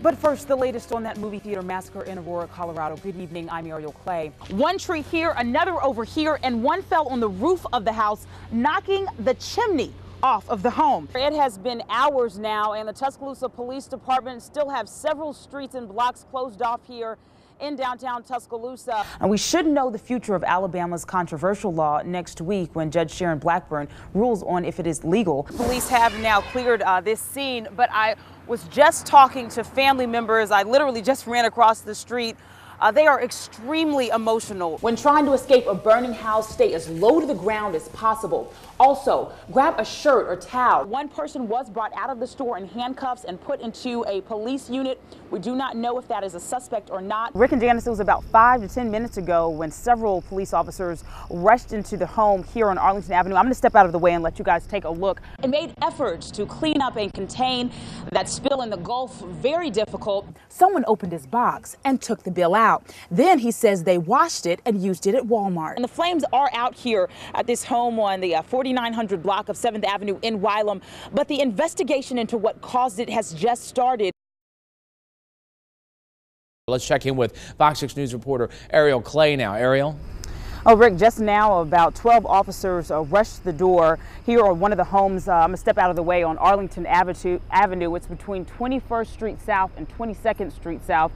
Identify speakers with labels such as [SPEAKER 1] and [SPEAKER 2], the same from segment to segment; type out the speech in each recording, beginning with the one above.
[SPEAKER 1] But first, the latest on that movie theater massacre in Aurora, Colorado. Good evening, I'm Arielle Clay. One tree here, another over here, and one fell on the roof of the house, knocking the chimney off of the home. It has been hours now, and the Tuscaloosa Police Department still have several streets and blocks closed off here in downtown Tuscaloosa. And we should know the future of Alabama's controversial law next week when Judge Sharon Blackburn rules on if it is legal. Police have now cleared this scene, but I was just talking to family members. I literally just ran across the street. They are extremely emotional. When trying to escape a burning house, stay as low to the ground as possible. Also, grab a shirt or towel. One person was brought out of the store in handcuffs and put into a police unit. We do not know if that is a suspect or not. Rick and Janice, it was about 5 to 10 minutes ago when several police officers rushed into the home here on Arlington Avenue. I'm going to step out of the way and let you guys take a look. It made efforts to clean up and contain that spill in the Gulf very difficult. Someone opened his box and took the bill out. Then he says they washed it and used it at Walmart. And the flames are out here at this home on the 4900 block of 7th Avenue in Wylam, but the investigation into what caused it has just started.
[SPEAKER 2] Let's check in with Fox 6 News reporter Arielle Clay now. Arielle?
[SPEAKER 1] Oh, Rick, just now about 12 officers rushed the door here on one of the homes. I'm going to step out of the way on Arlington Avenue. It's between 21st Street South and 22nd Street South.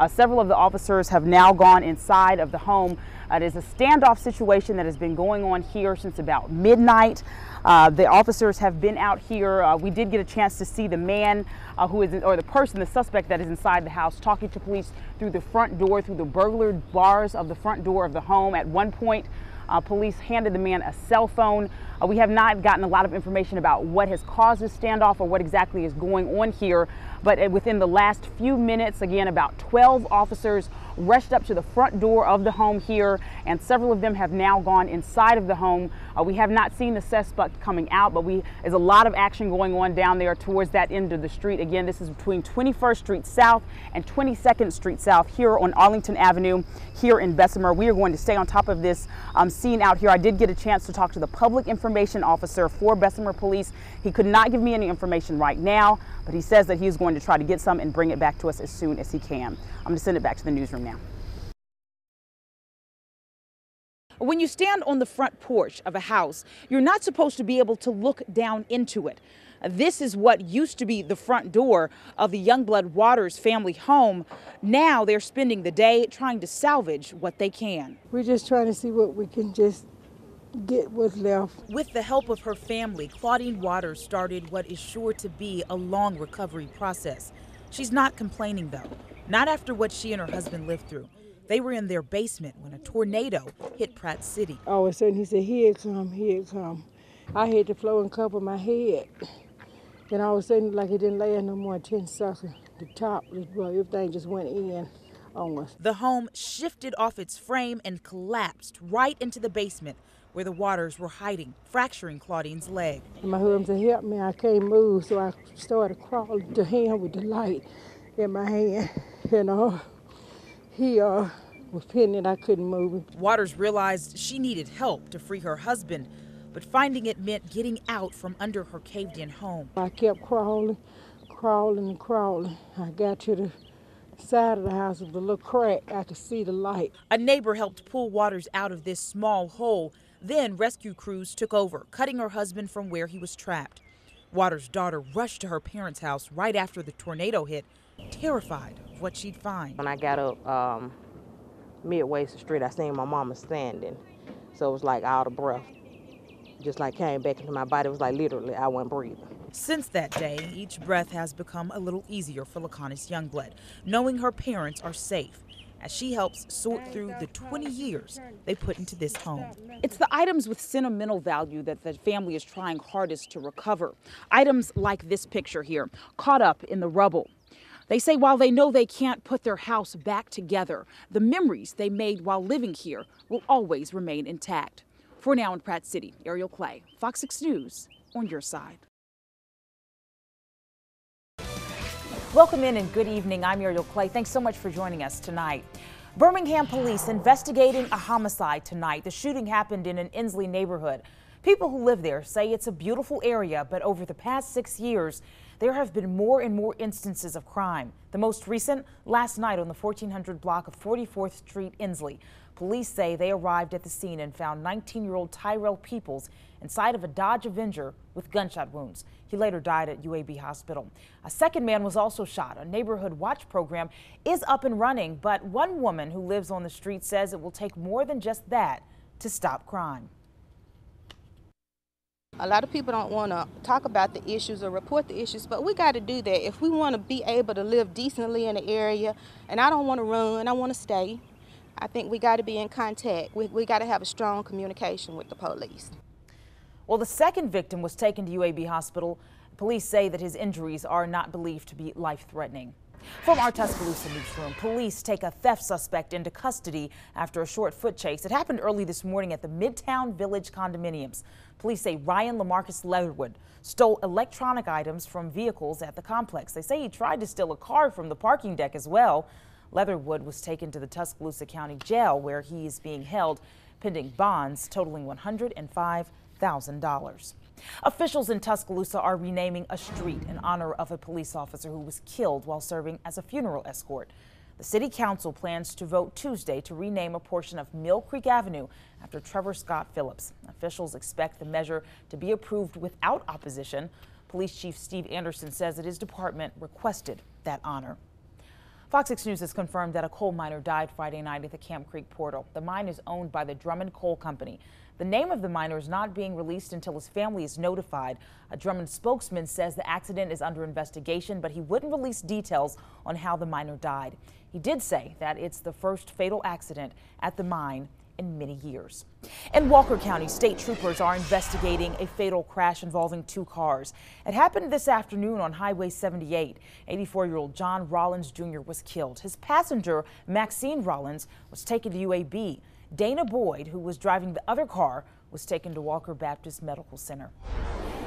[SPEAKER 1] Several of the officers have now gone inside of the home. It is a standoff situation that has been going on here since about midnight. The officers have been out here. We did get a chance to see the man the suspect that is inside the house, talking to police through the front door, through the burglar bars of the front door of the home. At one point, police handed the man a cell phone. We have not gotten a lot of information about what has caused this standoff or what exactly is going on here. But within the last few minutes, again, about 12 officers rushed up to the front door of the home here, and several of them have now gone inside of the home. We have not seen the suspect coming out, but there's a lot of action going on down there towards that end of the street. Again, this is between 21st Street South and 22nd Street South here on Arlington Avenue here in Bessemer. We are going to stay on top of this scene out here. I did get a chance to talk to the public information officer for Bessemer Police. He could not give me any information right now, but he says that he is going to try to get some and bring it back to us as soon as he can. I'm going to send it back to the newsroom now. When you stand on the front porch of a house, you're not supposed to be able to look down into it. This is what used to be the front door of the Youngblood Waters family home. Now they're spending the day trying to salvage what they can.
[SPEAKER 3] We're just trying to see what we can just get what's left.
[SPEAKER 1] With the help of her family, Claudine Waters started what is sure to be a long recovery process. She's not complaining though, not after what she and her husband lived through. They were in their basement when a tornado hit Pratt City.
[SPEAKER 3] All of a sudden he said, "Here it come, here it come." I hit the floor and covered my head. Then all of a sudden, like it didn't last no more 10 seconds. The top, everything just went in on us.
[SPEAKER 1] The home shifted off its frame and collapsed right into the basement where the Waters were hiding, fracturing Claudine's leg.
[SPEAKER 3] And my husband said, "Help me, I can't move." So I started crawling to him with the light in my hand. He was pinning it, I couldn't move him.
[SPEAKER 1] Waters realized she needed help to free her husband, but finding it meant getting out from under her caved-in home.
[SPEAKER 3] I kept crawling and crawling. I got to the side of the house with a little crack. I could see the light.
[SPEAKER 1] A neighbor helped pull Waters out of this small hole. Then rescue crews took over, cutting her husband from where he was trapped. Waters' daughter rushed to her parents' house right after the tornado hit, terrified of what she'd find.
[SPEAKER 4] When I got up midway to the street, I seen my mama standing. So it was like out of breath. Just like came back into my body. It was like literally I wasn't breathing.
[SPEAKER 1] Since that day, each breath has become a little easier for Laconis Youngblood, knowing her parents are safe, as she helps sort through the 20 years they put into this home. It's the items with sentimental value that the family is trying hardest to recover. Items like this picture here, caught up in the rubble. They say while they know they can't put their house back together, the memories they made while living here will always remain intact. For now in Pratt City, Arielle Clay, Fox 6 News, on your side. Welcome in and good evening. I'm Arielle Clay. Thanks so much for joining us tonight. Birmingham police investigating a homicide tonight. The shooting happened in an Inslee neighborhood. People who live there say it's a beautiful area, but over the past 6 years, there have been more and more instances of crime. The most recent last night on the 1400 block of 44th Street, Inslee. Police say they arrived at the scene and found 19-year-old Tyrell Peoples inside of a Dodge Avenger with gunshot wounds. He later died at UAB Hospital. A second man was also shot. A neighborhood watch program is up and running, but one woman who lives on the street says it will take more than just that to stop crime.
[SPEAKER 5] A lot of people don't want to talk about the issues or report the issues, but we got to do that if we want to be able to live decently in the area. And I don't want to run, I want to stay. I think we got to be in contact. We got to have a strong communication with the police.
[SPEAKER 1] Well, the second victim was taken to UAB Hospital. Police say that his injuries are not believed to be life-threatening. From our Tuscaloosa newsroom, police take a theft suspect into custody after a short foot chase. It happened early this morning at the Midtown Village condominiums. Police say Ryan Lamarcus Leatherwood stole electronic items from vehicles at the complex. They say he tried to steal a car from the parking deck as well. Leatherwood was taken to the Tuscaloosa County Jail, where he is being held pending bonds totaling $105,000. Officials in Tuscaloosa are renaming a street in honor of a police officer who was killed while serving as a funeral escort. The city council plans to vote Tuesday to rename a portion of Mill Creek Avenue after Trevor Scott Phillips. Officials expect the measure to be approved without opposition. Police Chief Steve Anderson says that his department requested that honor. Fox 6 News has confirmed that a coal miner died Friday night at the Camp Creek portal. The mine is owned by the Drummond Coal Company. The name of the miner is not being released until his family is notified. A Drummond spokesman says the accident is under investigation, but he wouldn't release details on how the miner died. He did say that it's the first fatal accident at the mine in many years. In Walker County, state troopers are investigating a fatal crash involving two cars. It happened this afternoon on Highway 78. 84-year-old John Rollins Jr. was killed. His passenger, Maxine Rollins, was taken to UAB. Dana Boyd, who was driving the other car, was taken to Walker Baptist Medical Center.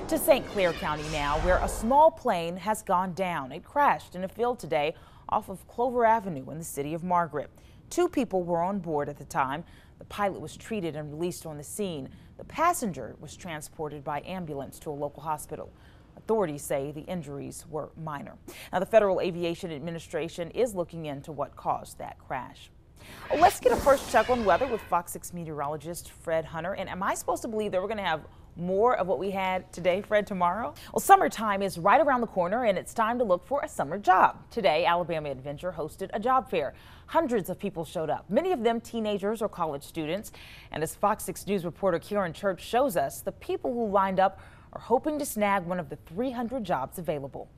[SPEAKER 1] To St. Clair County now, where a small plane has gone down. It crashed in a field today off of Clover Avenue in the city of Margaret. Two people were on board at the time. The pilot was treated and released on the scene. The passenger was transported by ambulance to a local hospital. Authorities say the injuries were minor. Now, the Federal Aviation Administration is looking into what caused that crash. Well, let's get a first check on weather with Fox 6 meteorologist Fred Hunter. And am I supposed to believe that we're going to have more of what we had today, Fred, tomorrow? Well, summertime is right around the corner, and it's time to look for a summer job. Today, Alabama Adventure hosted a job fair. Hundreds of people showed up, many of them teenagers or college students. And as Fox 6 News reporter Karen Church shows us, the people who lined up are hoping to snag one of the 300 jobs available.